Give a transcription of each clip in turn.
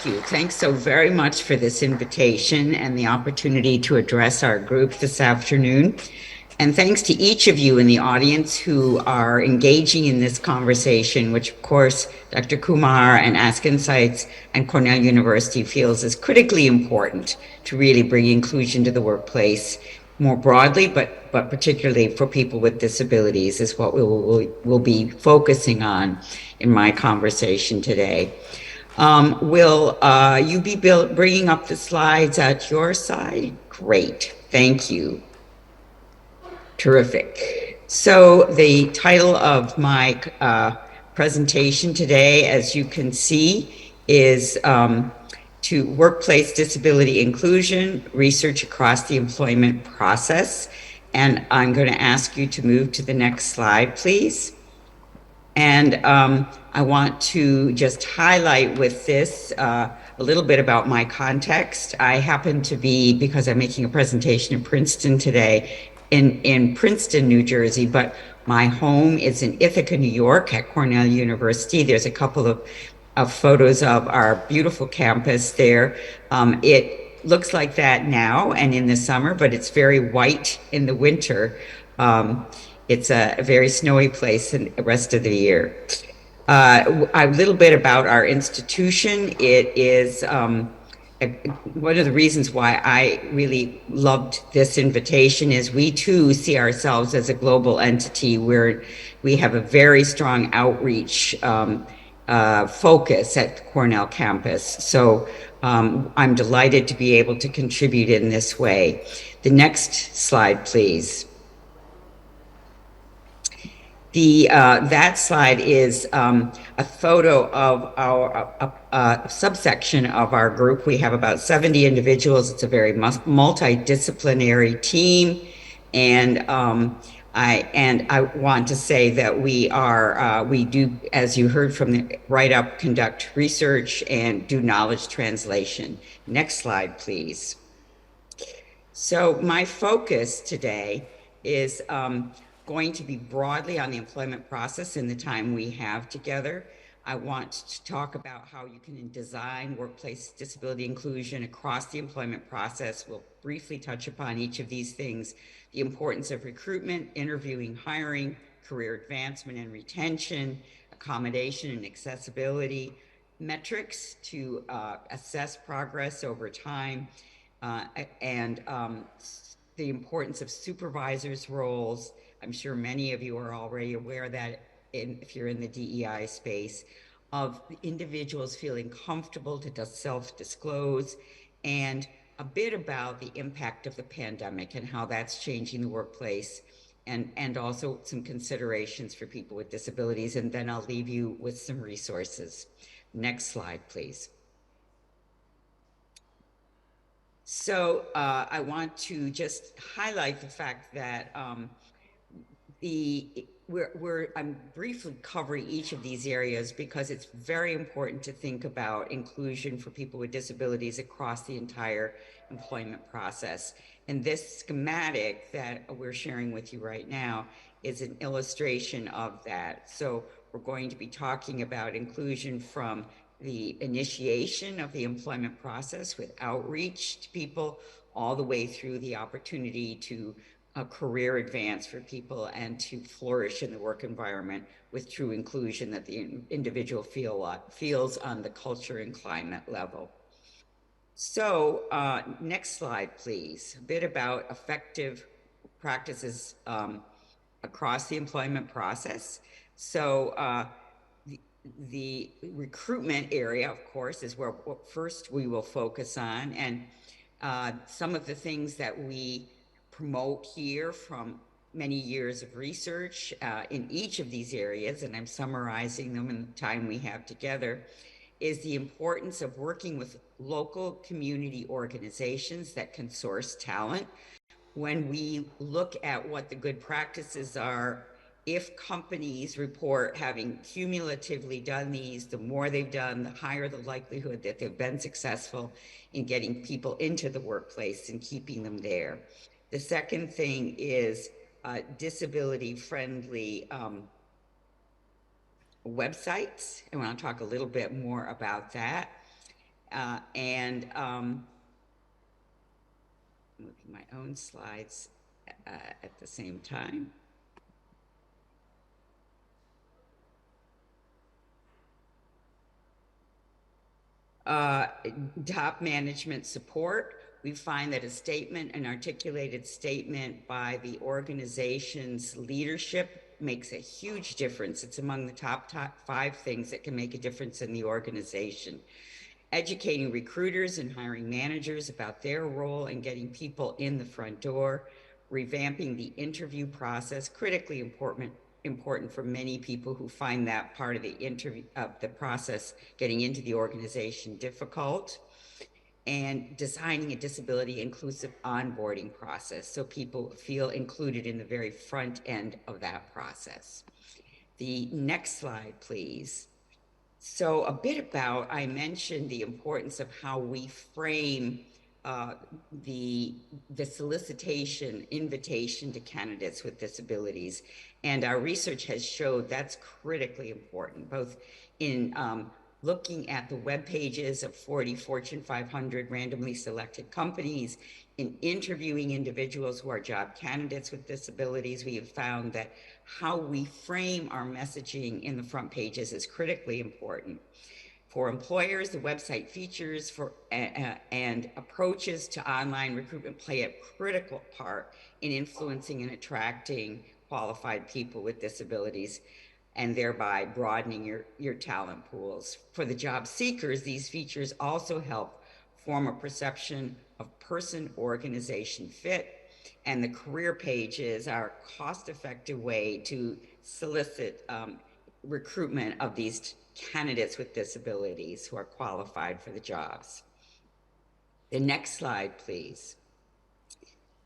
Thank you. Thanks so very much for this invitation and the opportunity to address our group this afternoon. And thanks to each of you in the audience who are engaging in this conversation, which of course Dr. Kumar and Ask Insights and Cornell University feels is critically important to really bring inclusion to the workplace more broadly, but particularly for people with disabilities is what we'll be focusing on in my conversation today. Will you be bringing up the slides at your side? Great, thank you. Terrific. So the title of my presentation today, as you can see, is to Workplace Disability Inclusion, Research Across the Employment Process. And I'm going to ask you to move to the next slide, please. And I want to just highlight with this a little bit about my context. I happen to be, because I'm making a presentation in Princeton today, in Princeton, New Jersey, but my home is in Ithaca, New York at Cornell University. There's a couple of photos of our beautiful campus there. It looks like that now and in the summer, but it's very white in the winter. It's a very snowy place in the rest of the year. A little bit about our institution. It is one of the reasons why I really loved this invitation is we too see ourselves as a global entity where we have a very strong outreach focus at the Cornell campus. So I'm delighted to be able to contribute in this way. The next slide, please. That slide is a photo of our subsection of our group. We have about 70 individuals. It's a very multidisciplinary team, and I want to say that we do, as you heard from the write-up, conduct research and do knowledge translation. Next slide, please. So my focus today is going to be broadly on the employment process in the time we have together. I want to talk about how you can design workplace disability inclusion across the employment process. We'll briefly touch upon each of these things, the importance of recruitment, interviewing, hiring, career advancement and retention, accommodation and accessibility, metrics to assess progress over time, and the importance of supervisors' roles. I'm sure many of you are already aware that if you're in the DEI space, of individuals feeling comfortable to self-disclose, and a bit about the impact of the pandemic and how that's changing the workplace, and also some considerations for people with disabilities. And then I'll leave you with some resources. Next slide, please. So I want to just highlight the fact that I'm briefly covering each of these areas because it's very important to think about inclusion for people with disabilities across the entire employment process. And this schematic that we're sharing with you right now is an illustration of that. So we're going to be talking about inclusion from the initiation of the employment process with outreach to people all the way through the opportunity to a career advance for people and to flourish in the work environment with true inclusion that the individual feels on the culture and climate level. So next slide, please. A bit about effective practices across the employment process. So the recruitment area, of course, is where first we will focus on. And some of the things that we promote here from many years of research in each of these areas, and I'm summarizing them in the time we have together, is the importance of working with local community organizations that can source talent. When we look at what the good practices are, if companies report having cumulatively done these, the more they've done, the higher the likelihood that they've been successful in getting people into the workplace and keeping them there. The second thing is disability-friendly websites, and I want to talk a little bit more about that. moving my own slides at the same time. Top management support. We find that a statement, an articulated statement by the organization's leadership makes a huge difference. It's among the top 5 things that can make a difference in the organization. Educating recruiters and hiring managers about their role in getting people in the front door. Revamping the interview process, critically important for many people who find that part of the process getting into the organization difficult. And designing a disability inclusive onboarding process so people feel included in the very front end of that process. The next slide, please. So a bit about, I mentioned the importance of how we frame the solicitation, invitation to candidates with disabilities. And our research has showed that's critically important, both in looking at the web pages of 40 Fortune 500 randomly selected companies, in interviewing individuals who are job candidates with disabilities. We have found that how we frame our messaging in the front pages is critically important. For employers, the website features and approaches to online recruitment play a critical part in influencing and attracting qualified people with disabilities, and thereby broadening your talent pools. For the job seekers, these features also help form a perception of person-organization fit, and the career pages are a cost-effective way to solicit recruitment of these candidates with disabilities who are qualified for the jobs. The next slide, please.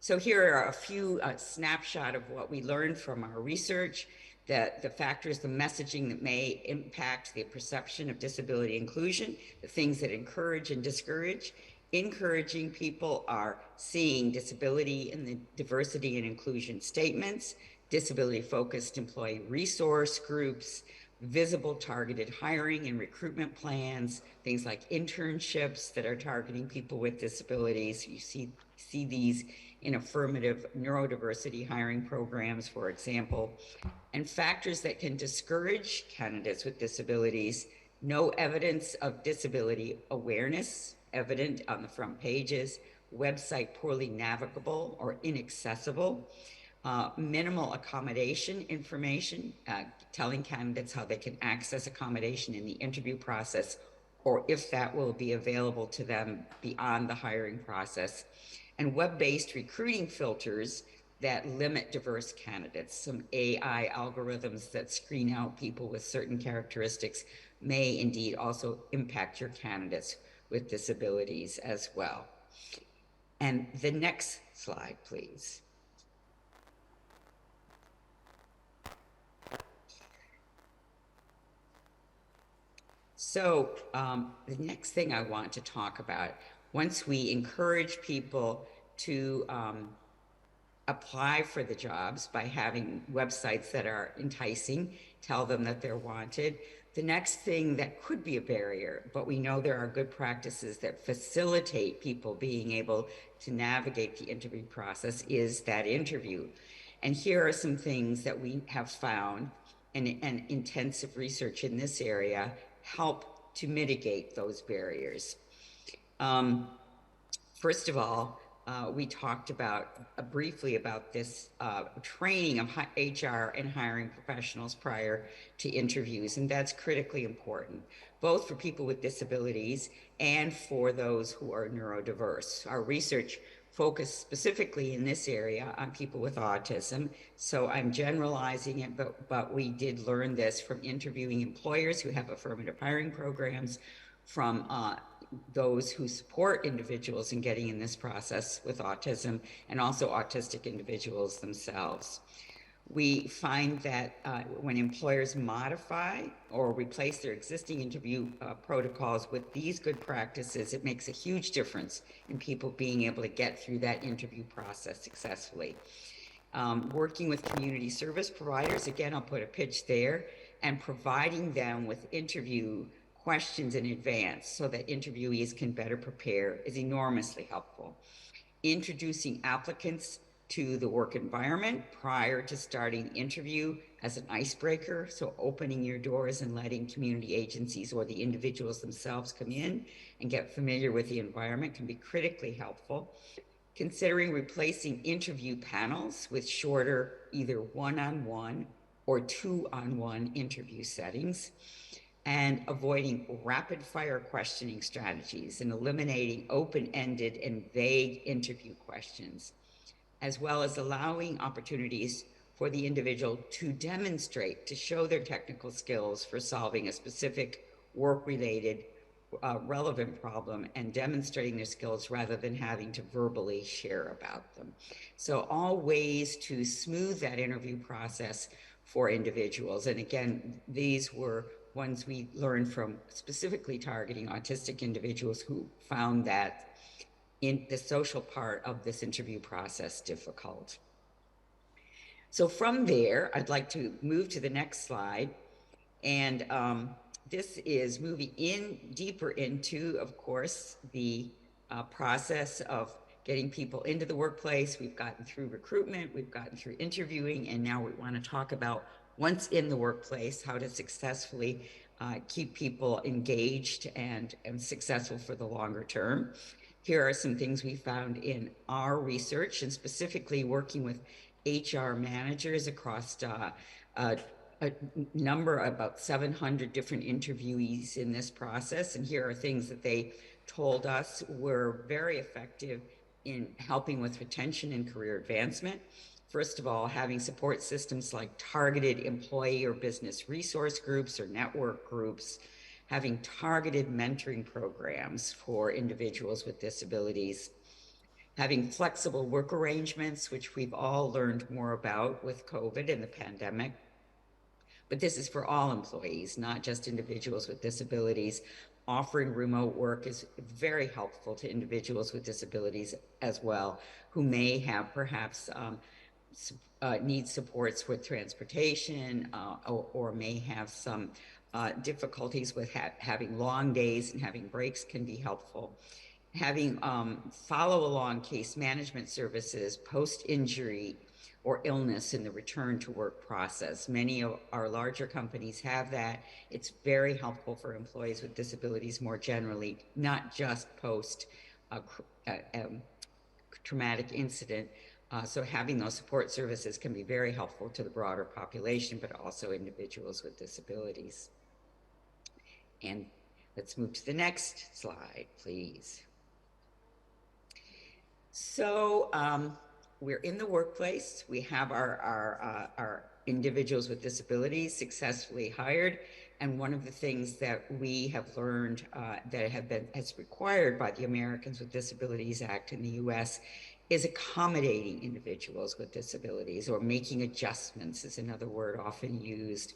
So here are a few snapshot of what we learned from our research, that the factors, the messaging that may impact the perception of disability inclusion, the things that encourage and discourage. Encouraging people are seeing disability in the diversity and inclusion statements, disability-focused employee resource groups, visible targeted hiring and recruitment plans, things like internships that are targeting people with disabilities. You see these in affirmative neurodiversity hiring programs, for example. And factors that can discourage candidates with disabilities: no evidence of disability awareness evident on the front pages, website poorly navigable or inaccessible, minimal accommodation information, telling candidates how they can access accommodation in the interview process, or if that will be available to them beyond the hiring process, and web-based recruiting filters that limit diverse candidates. Some AI algorithms that screen out people with certain characteristics may indeed also impact your candidates with disabilities as well. And the next slide, please. So the next thing I want to talk about, once we encourage people to apply for the jobs by having websites that are enticing, tell them that they're wanted, the next thing that could be a barrier, but we know there are good practices that facilitate people being able to navigate the interview process, is that interview. And here are some things that we have found, and intensive research in this area help to mitigate those barriers. First of all, we talked about briefly about this training of HR and hiring professionals prior to interviews, and that's critically important, both for people with disabilities and for those who are neurodiverse. Our research focused specifically in this area on people with autism, so I'm generalizing it, but we did learn this from interviewing employers who have affirmative hiring programs, from those who support individuals in getting in this process with autism, and also autistic individuals themselves. We find that when employers modify or replace their existing interview protocols with these good practices, it makes a huge difference in people being able to get through that interview process successfully. Working with community service providers, again, I'll put a pitch there, and providing them with interview questions in advance so that interviewees can better prepare is enormously helpful. Introducing applicants to the work environment prior to starting the interview as an icebreaker, so opening your doors and letting community agencies or the individuals themselves come in and get familiar with the environment can be critically helpful. Considering replacing interview panels with shorter either one-on-one or two-on-one interview settings, and avoiding rapid fire questioning strategies and eliminating open-ended and vague interview questions, as well as allowing opportunities for the individual to demonstrate, to show their technical skills for solving a specific work-related relevant problem and demonstrating their skills rather than having to verbally share about them. So all ways to smooth that interview process for individuals. And again, these were ones we learned from specifically targeting autistic individuals who found that in the social part of this interview process difficult. So from there, I'd like to move to the next slide. And this is moving in deeper into, of course, the process of getting people into the workplace. We've gotten through recruitment, we've gotten through interviewing, and now we want to talk about once in the workplace, how to successfully keep people engaged and successful for the longer term. Here are some things we found in our research, and specifically working with HR managers across a number, about 700 different interviewees in this process. And here are things that they told us were very effective in helping with retention and career advancement. First of all, having support systems like targeted employee or business resource groups or network groups, having targeted mentoring programs for individuals with disabilities, having flexible work arrangements, which we've all learned more about with COVID and the pandemic. But this is for all employees, not just individuals with disabilities. Offering remote work is very helpful to individuals with disabilities as well, who may have perhaps need supports with transportation or may have some difficulties with having long days, and having breaks can be helpful. Having follow-along case management services post-injury or illness in the return to work process. Many of our larger companies have that. It's very helpful for employees with disabilities more generally, not just post traumatic incident. So having those support services can be very helpful to the broader population, but also individuals with disabilities. And let's move to the next slide, please. So we're in the workplace. We have our individuals with disabilities successfully hired. And one of the things that we have learned that has required by the Americans with Disabilities Act in the US is accommodating individuals with disabilities, or making adjustments is another word often used.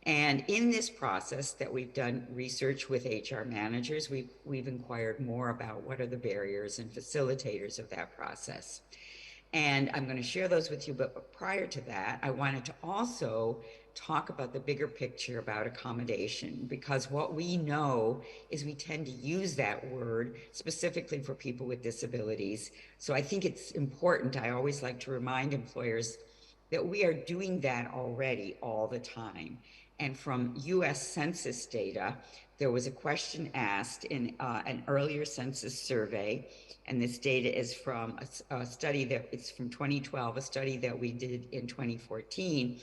And in this process that we've done research with HR managers, we've inquired more about what are the barriers and facilitators of that process. And I'm going to share those with you, but prior to that, I wanted to also talk about the bigger picture about accommodation, because what we know is we tend to use that word specifically for people with disabilities. So I think it's important, I always like to remind employers that we are doing that already all the time. And from US Census data, there was a question asked in an earlier census survey, and this data is from a study that it's from 2012, a study that we did in 2014.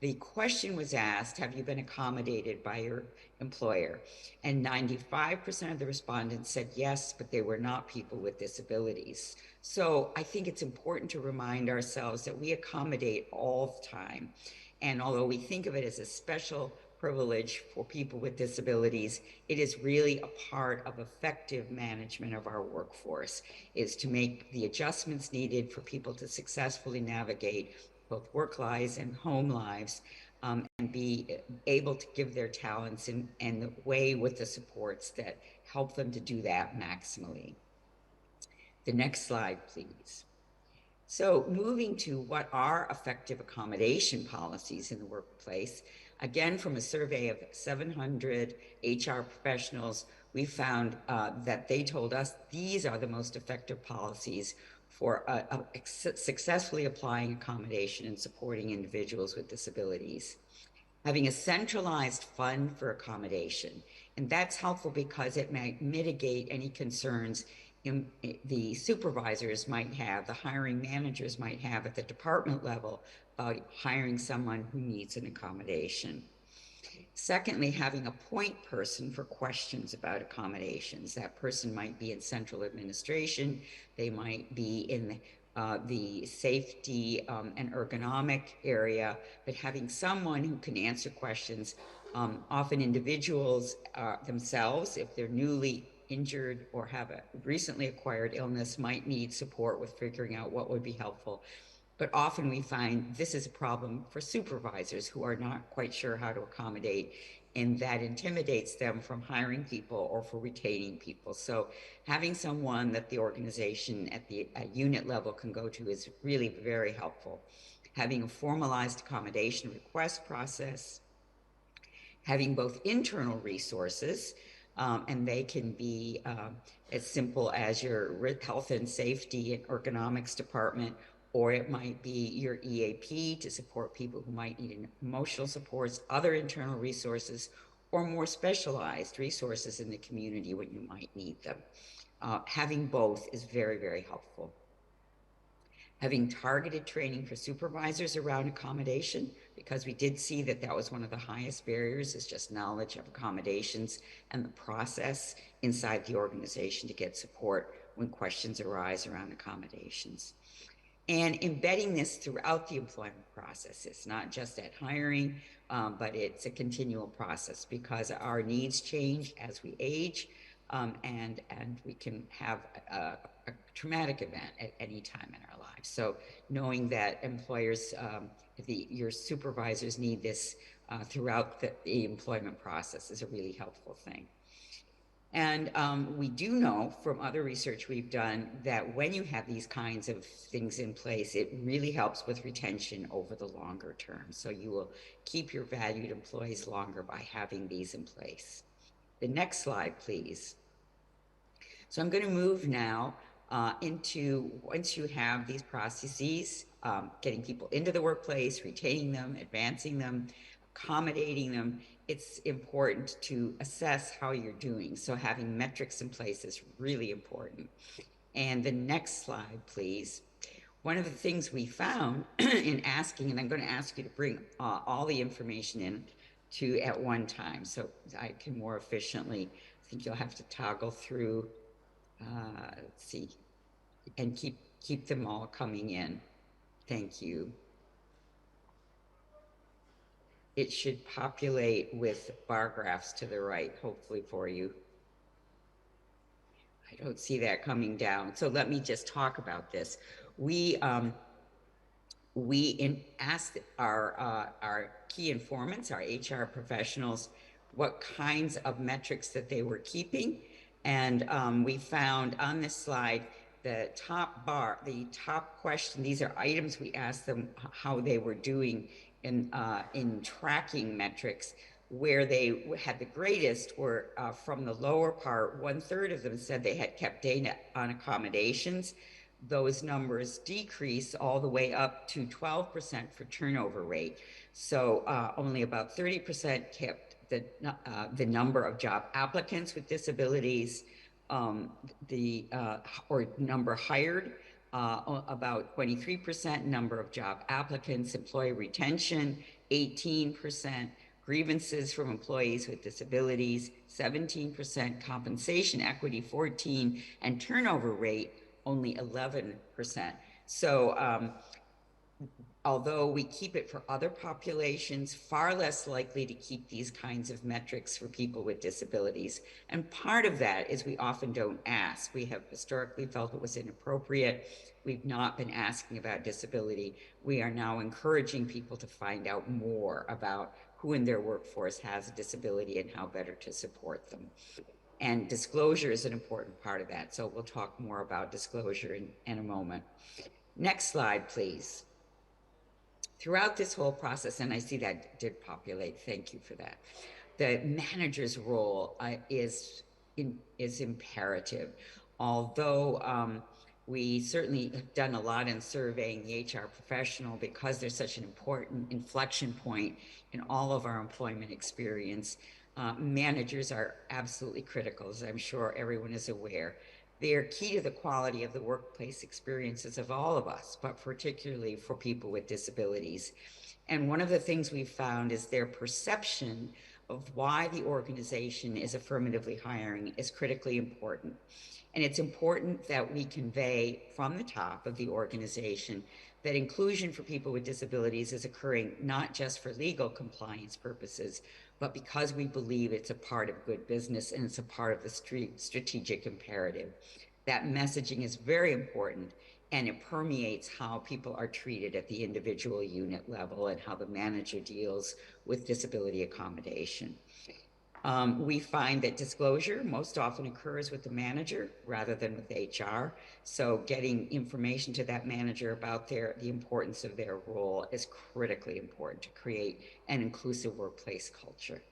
The question was asked, have you been accommodated by your employer? And 95% of the respondents said yes, but they were not people with disabilities. So I think it's important to remind ourselves that we accommodate all the time. And although we think of it as a special privilege for people with disabilities, it is really a part of effective management of our workforce, is to make the adjustments needed for people to successfully navigate both work lives and home lives, and be able to give their talents and the way with the supports that help them to do that maximally. The next slide, please. So moving to what are effective accommodation policies in the workplace, Again, from a survey of 700 HR professionals, we found that they told us these are the most effective policies for successfully applying accommodation and supporting individuals with disabilities. Having a centralized fund for accommodation, and that's helpful because it might mitigate any concerns the supervisors might have, the hiring managers might have at the department level about hiring someone who needs an accommodation. Secondly, having a point person for questions about accommodations. That person might be in central administration, they might be in the safety and ergonomic area, but having someone who can answer questions, often individuals themselves, if they're newly injured or have a recently acquired illness, might need support with figuring out what would be helpful. But often we find this is a problem for supervisors who are not quite sure how to accommodate, and that intimidates them from hiring people or for retaining people. So having someone that the organization at the unit level can go to is really very helpful. Having a formalized accommodation request process, having both internal resources, and they can be as simple as your health and safety and ergonomics department, or it might be your EAP to support people who might need emotional supports, other internal resources, or more specialized resources in the community when you might need them. Having both is very, very helpful. Having targeted training for supervisors around accommodation, because we did see that that was one of the highest barriers, is just knowledge of accommodations and the process inside the organization to get support when questions arise around accommodations. And embedding this throughout the employment process. It's not just at hiring, but it's a continual process because our needs change as we age, and we can have a traumatic event at any time in our lives. So knowing that employers, your supervisors need this throughout the employment process is a really helpful thing. And we do know from other research we've done that when you have these kinds of things in place, it really helps with retention over the longer term. So you will keep your valued employees longer by having these in place. The next slide, please. So I'm going to move now into, once you have these processes, getting people into the workplace, retaining them, advancing them, accommodating them, it's important to assess how you're doing. So having metrics in place is really important. And the next slide, please. One of the things we found in asking, and I'm going to ask you to bring all the information in at one time so I can more efficiently, I think you'll have to toggle through, let's see, and keep them all coming in. Thank you. It should populate with bar graphs to the right, hopefully for you. I don't see that coming down. So let me just talk about this. We asked our key informants, our HR professionals, what kinds of metrics that they were keeping. And we found on this slide, the top bar, the top question, these are items we asked them how they were doing in tracking metrics. Where they had the greatest were from the lower part, 1/3 of them said they had kept data on accommodations. Those numbers decrease all the way up to 12% for turnover rate. So only about 30% kept the number of job applicants with disabilities, or number hired, about 23% number of job applicants, employee retention, 18%, grievances from employees with disabilities, 17%, compensation equity, 14%, and turnover rate, only 11%. So although we keep it for other populations, far less likely to keep these kinds of metrics for people with disabilities. And part of that is we often don't ask. We have historically felt it was inappropriate. We've not been asking about disability. We are now encouraging people to find out more about who in their workforce has a disability and how better to support them. And disclosure is an important part of that. So we'll talk more about disclosure in a moment. Next slide, please. throughout this whole process, and I see that did populate, thank you for that. The manager's role is imperative. Although we certainly have done a lot in surveying the HR professional because there's such an important inflection point in all of our employment experience. Managers are absolutely critical, as I'm sure everyone is aware. They're key to the quality of the workplace experiences of all of us, but particularly for people with disabilities. And one of the things we've found is their perception of why the organization is affirmatively hiring is critically important. And it's important that we convey from the top of the organization that inclusion for people with disabilities is occurring not just for legal compliance purposes, but because we believe it's a part of good business and it's a part of the strategic imperative. That messaging is very important, and it permeates how people are treated at the individual unit level and how the manager deals with disability accommodation. We find that disclosure most often occurs with the manager rather than with HR. So getting information to that manager about the importance of their role is critically important to create an inclusive workplace culture.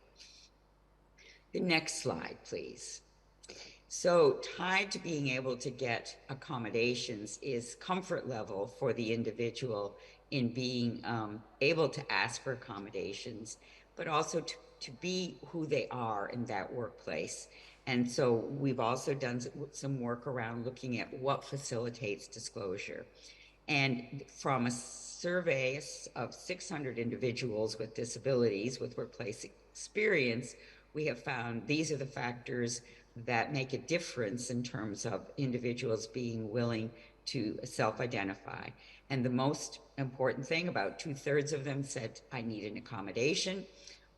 The next slide, please. So tied to being able to get accommodations is comfort level for the individual in being able to ask for accommodations, but also to be who they are in that workplace. And so we've also done some work around looking at what facilitates disclosure. And from a survey of 600 individuals with disabilities with workplace experience, we have found these are the factors that make a difference in terms of individuals being willing to self-identify. And the most important thing, about 2/3 of them said, I need an accommodation,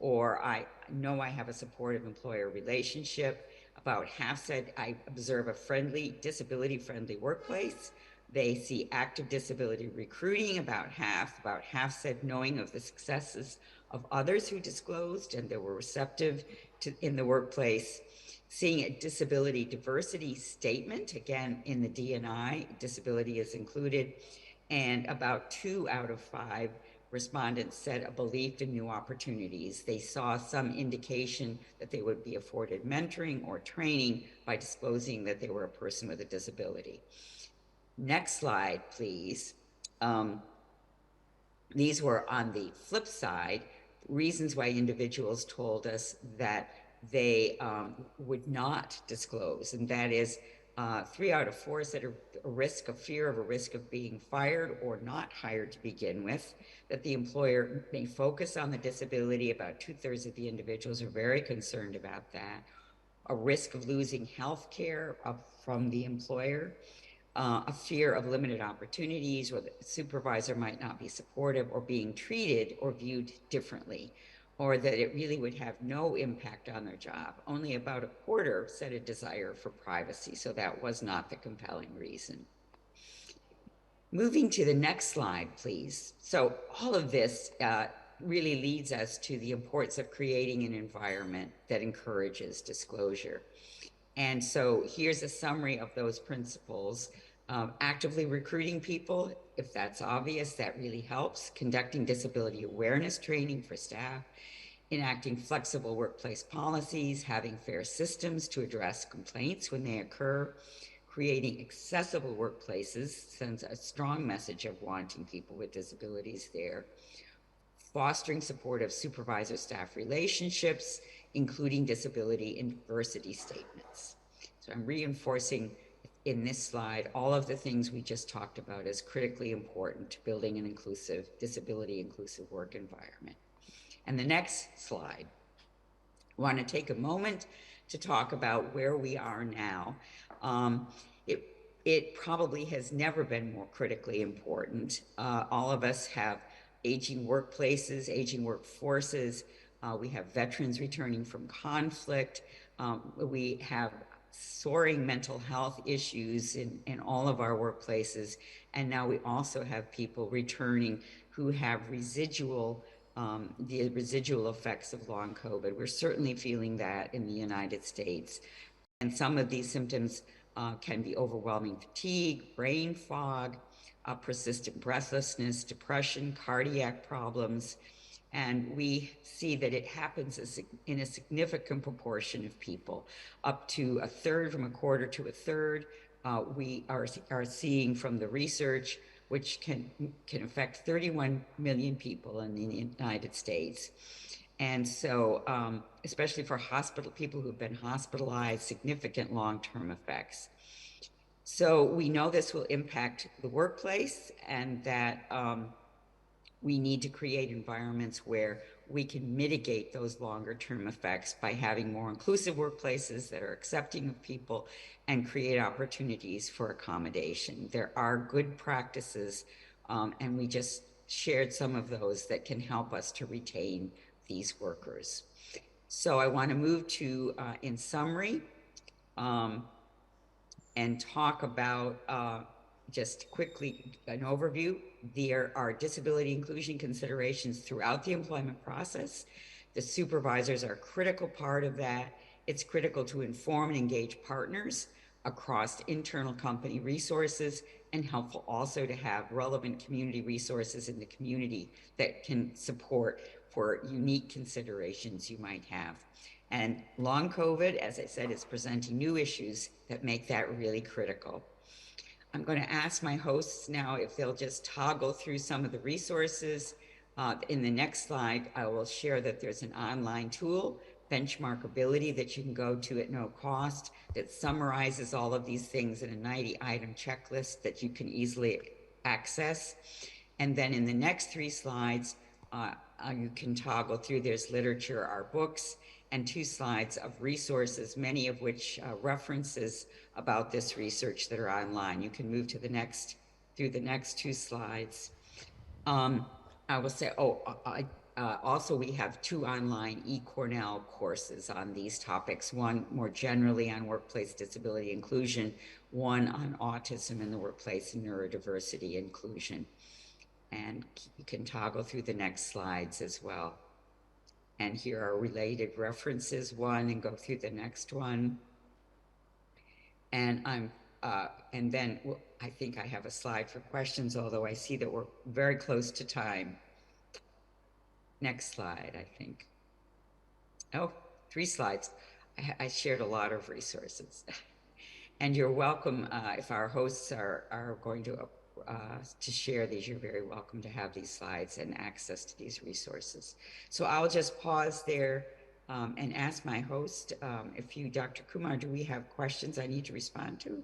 or I know I have a supportive employer relationship. About half said, I observe a friendly, disability-friendly workplace. They see active disability recruiting, about half said knowing of the successes of others who disclosed and they were receptive to in the workplace. Seeing a disability diversity statement, again, in the D&I, disability is included, and about 2 out of 5 respondents said a belief in new opportunities. They saw some indication that they would be afforded mentoring or training by disclosing that they were a person with a disability. Next slide, please. These were on the flip side, reasons why individuals told us that they would not disclose, and that is 3 out of 4 said a fear of a risk of being fired or not hired to begin with, that the employer may focus on the disability. About 2/3 of the individuals are very concerned about that. A risk of losing health care from the employer, a fear of limited opportunities, or the supervisor might not be supportive, or being treated or viewed differently, or that it really would have no impact on their job. Only about 1/4 said a desire for privacy, so that was not the compelling reason. Moving to the next slide, please. So all of this really leads us to the importance of creating an environment that encourages disclosure. And so here's a summary of those principles. Actively recruiting people, if that's obvious, that really helps. Conducting disability awareness training for staff, enacting flexible workplace policies, having fair systems to address complaints when they occur, creating accessible workplaces sends a strong message of wanting people with disabilities there, fostering supportive supervisor-staff relationships, including disability and diversity statements. So I'm reinforcing in this slide all of the things we just talked about as critically important to building an inclusive, disability-inclusive work environment. And the next slide, I want to take a moment to talk about where we are now. It probably has never been more critically important. All of us have aging workplaces, aging workforces. We have veterans returning from conflict. We have soaring mental health issues in all of our workplaces. And now we also have people returning who have the residual effects of long COVID. We're certainly feeling that in the United States. And some of these symptoms can be overwhelming fatigue, brain fog, persistent breathlessness, depression, cardiac problems. And we see that it happens in a significant proportion of people, up to a third, from a quarter to a third. We are seeing from the research, which can affect 31 million people in the United States. And so, especially for people who've been hospitalized, significant long-term effects. So we know this will impact the workplace, and that we need to create environments where we can mitigate those longer term effects by having more inclusive workplaces that are accepting of people and create opportunities for accommodation. There are good practices, and we just shared some of those that can help us to retain these workers. So I want to move to, in summary, and talk about just quickly an overview. There are disability inclusion considerations throughout the employment process. The supervisors are a critical part of that. It's critical to inform and engage partners across internal company resources, and helpful also to have relevant community resources in the community that can support for unique considerations you might have. And long COVID, as I said, is presenting new issues that make that really critical. I'm going to ask my hosts now if they'll just toggle through some of the resources. In the next slide, I will share that there's an online tool, Benchmarkability, that you can go to at no cost, that summarizes all of these things in a 90-item checklist that you can easily access. And then in the next 3 slides, you can toggle through. There's literature, our books, and 2 slides of resources, many of which references about this research that are online. You can move to through the next 2 slides. I will say, also we have 2 online eCornell courses on these topics, one more generally on workplace disability inclusion, one on autism in the workplace and neurodiversity inclusion. And you can toggle through the next slides as well. And here are related references, one, and go through the next one. And then I think I have a slide for questions, although I see that we're very close to time. Next slide, I think. Oh, 3 slides. I shared a lot of resources. And you're welcome, if our hosts are going to share these, you're very welcome to have these slides and access to these resources. So I'll just pause there and ask my host, Dr. Kumar, do we have questions I need to respond to?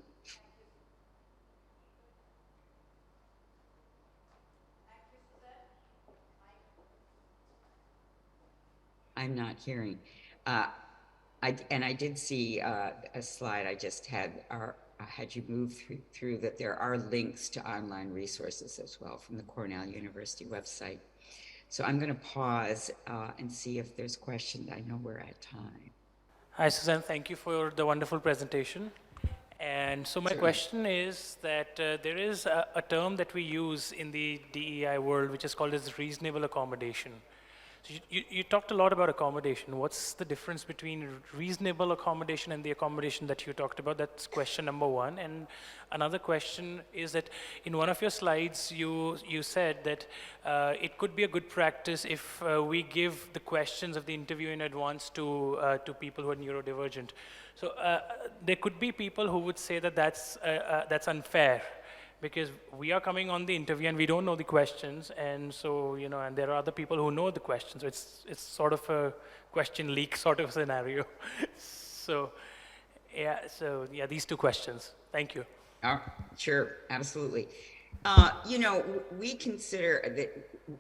I'm not hearing. I did see a slide I just had you move through that there are links to online resources as well from the Cornell University website. So I'm going to pause and see if there's questions. I know we're at time. Hi, Susanne. Thank you for the wonderful presentation. And so my question is that there is a term that we use in the DEI world, which is called as reasonable accommodation. So you talked a lot about accommodation. What's the difference between reasonable accommodation and the accommodation that you talked about? That's question number 1. And another question is that in one of your slides, you said that it could be a good practice if we give the questions of the interview in advance to people who are neurodivergent. So there could be people who would say that that's unfair, because we are coming on the interview and we don't know the questions, and so, and there are other people who know the questions. So it's sort of a question leak sort of scenario. So these 2 questions. Thank you. Sure, absolutely. We consider that,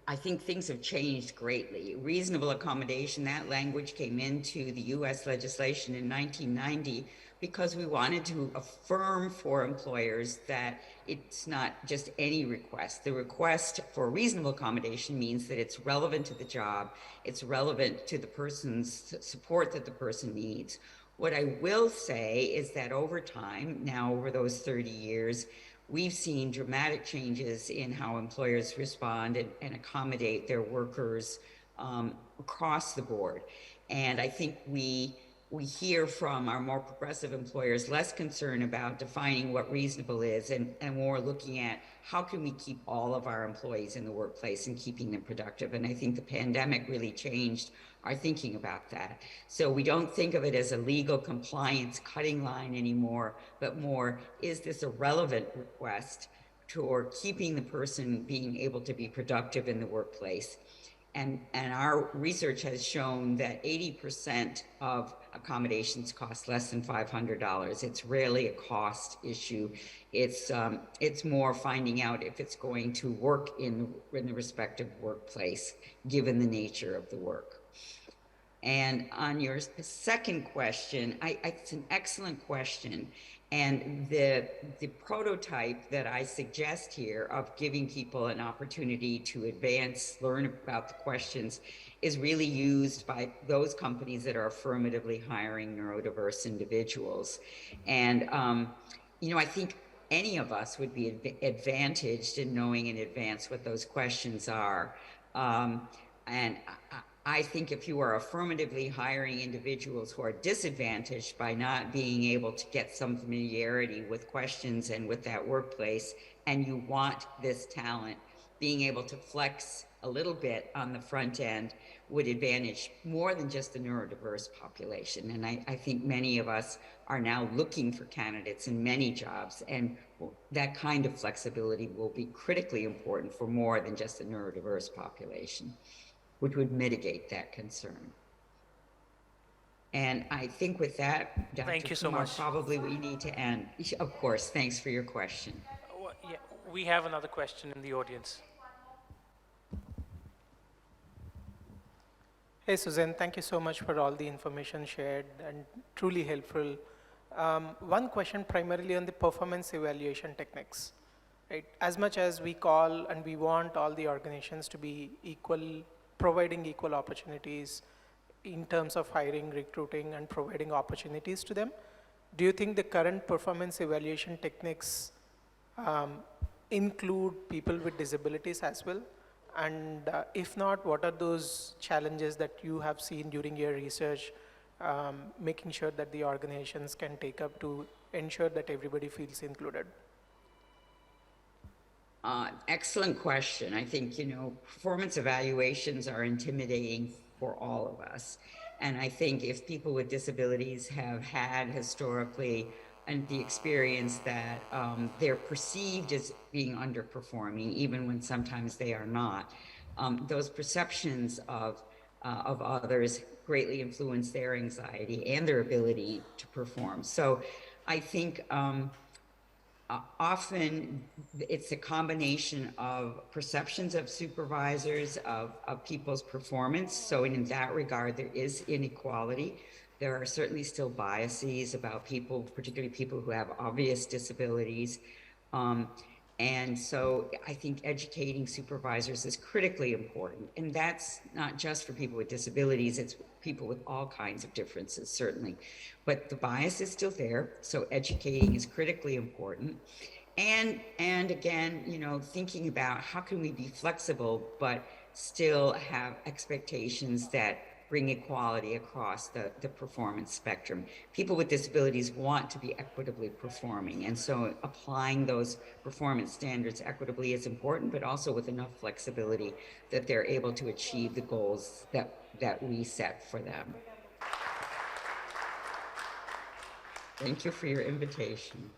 I think things have changed greatly. Reasonable accommodation, that language came into the US legislation in 1990 because we wanted to affirm for employers that it's not just any request. The request for reasonable accommodation means that it's relevant to the job, it's relevant to the person's support that the person needs. What I will say is that over time, now over those 30 years, we've seen dramatic changes in how employers respond and accommodate their workers across the board. And I think we we hear from our more progressive employers less concern about defining what reasonable is and more looking at how can we keep all of our employees in the workplace and keeping them productive. And I think the pandemic really changed our thinking about that. So we don't think of it as a legal compliance cutting line anymore, but more, is this a relevant request toward keeping the person being able to be productive in the workplace? And our research has shown that 80% of accommodations cost less than $500. It's rarely a cost issue. It's more finding out if it's going to work in the respective workplace, given the nature of the work. And on your second question, it's an excellent question. And the prototype that I suggest here of giving people an opportunity to advance, learn about the questions, is really used by those companies that are affirmatively hiring neurodiverse individuals. And, you know, I think any of us would be advantaged in knowing in advance what those questions are. And I think if you are affirmatively hiring individuals who are disadvantaged by not being able to get some familiarity with questions and with that workplace, and you want this talent, being able to flex a little bit on the front end would advantage more than just the neurodiverse population. And I think many of us are now looking for candidates in many jobs, and that kind of flexibility will be critically important for more than just the neurodiverse population, which would mitigate that concern. And I think with that, Dr. Thank you so Kumar, much. probably we need to end. Of course, thanks for your question. Yeah, we have another question in the audience. Hey, Susanne, thank you so much for all the information shared and truly helpful. One question primarily on the performance evaluation techniques. Right? As much as we call and we want all the organizations to be equal, providing equal opportunities in terms of hiring, recruiting, and providing opportunities to them, do you think the current performance evaluation techniques include people with disabilities as well? And if not, what are those challenges that you have seen during your research, making sure that the organizations can take up to ensure that everybody feels included? Excellent question. I think, you know, performance evaluations are intimidating for all of us. And I think if people with disabilities have had historically and the experience that they're perceived as being underperforming, even when sometimes they are not, those perceptions of others greatly influence their anxiety and their ability to perform. So I think often it's a combination of perceptions of supervisors, of people's performance. So in that regard, there is inequality. There are certainly still biases about people, particularly people who have obvious disabilities. And so I think educating supervisors is critically important. And that's not just for people with disabilities, it's people with all kinds of differences, certainly. But the bias is still there, so educating is critically important. And again, you know, thinking about how can we be flexible, but still have expectations that bring equality across the performance spectrum. People with disabilities want to be equitably performing, and so applying those performance standards equitably is important, but also with enough flexibility that they're able to achieve the goals that we set for them. Thank you for your invitation.